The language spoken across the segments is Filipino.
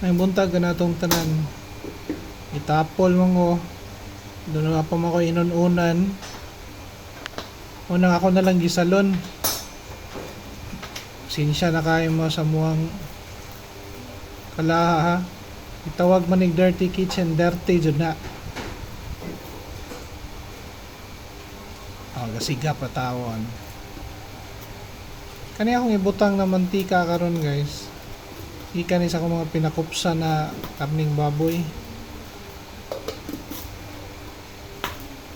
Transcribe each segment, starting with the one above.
May buntag na itong tanan. Itapol mo ko. Doon nga pa ako inununan. Unang ako na lang gisalon. Sinsya na kayo mo sa muang kalaha ha. Itawag manig dirty kitchen. Dirty dyan na. Gasiga pa tawon. Kani akong ibutang na mantika karon guys. Ika ni sa akong mga pinakupsa na karning baboy.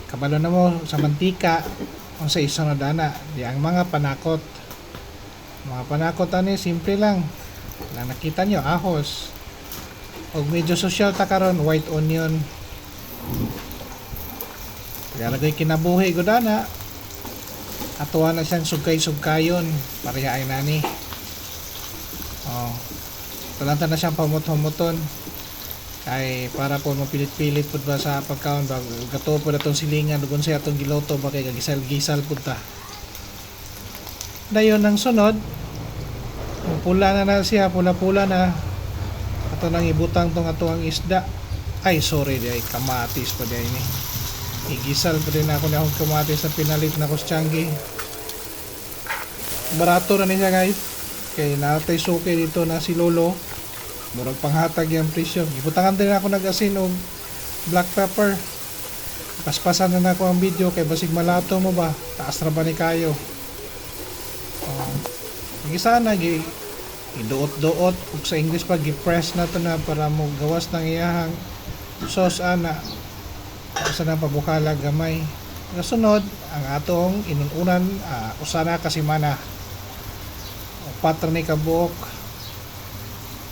Kabalo na mo sa mantika o sa isang na dana. Di ang mga panakot. Mga panakot ani simple lang. Na nakita nyo ahos. Og medyo social ta karon white onion. Lagay kinabuhi gud ana. Atuwa na siyang sugkay-sugkayon. Pareha ay nani. Talanta na siyang pamut-humuton. Kay para po mapilit-pilit po ba sa pagkaon ba. Gato po na itong silingan. Dugon siya itong giloto ba kay gagisal-gisal po ta. Dayon ang sunod. Pula na siya. Pula-pula na. Ato nang ibutang tong ato ang isda. Ay sorry di ay kamatis pa di ay ni. Igisal pa din ako na akong kamatis na pinalit na kustyanggi. Barato na niya guys. Kay natay suki dito na si Lolo. Murag panghatag yung presyo. Ibutangan din ako nag-asin o black pepper. Paspasan na ako ang video kay basig malato mo ba. Taas na ba ni kayo. Isa na iduot-duot. Kung sa English pa gipress na to na para mo gawas ng iyahang sauce ana. Sa na pabukala gamay. Kasunod ang atong inununan usana kasimana. Patra ni kabuok.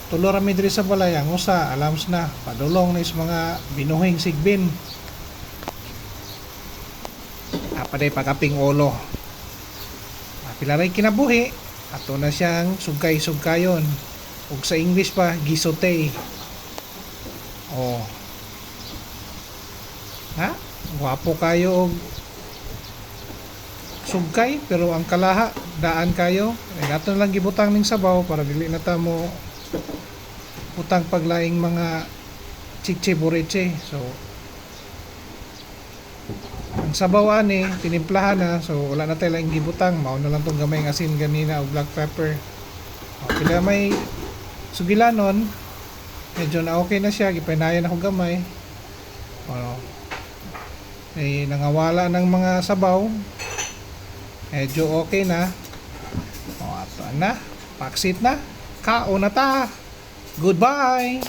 Tulo rami diri sa balay ang usa alams na padulong ni mga binuhing sigbin. Apaday pagaping ulo. Pilaray kinabuhi ato na siyang sugkay-sugkayon. Ug sa English pa gisote. Ha? Guwapo kayo og sugkay pero ang kalaha daan kayo ay nato lang gibutang ning sabaw para dili na ta mo utang paglaing mga chiche buriche. So ang sabaw ani tinimplahan na so wala na tayo lang gibutang mao na lang tong gamay ng asin ganina o black pepper. Pila may sugilanon medyo na okay na siya gipanayan ako gamay. Nangawala ng mga sabaw medyo okay na. Ato na paksit na kao na ta. Goodbye.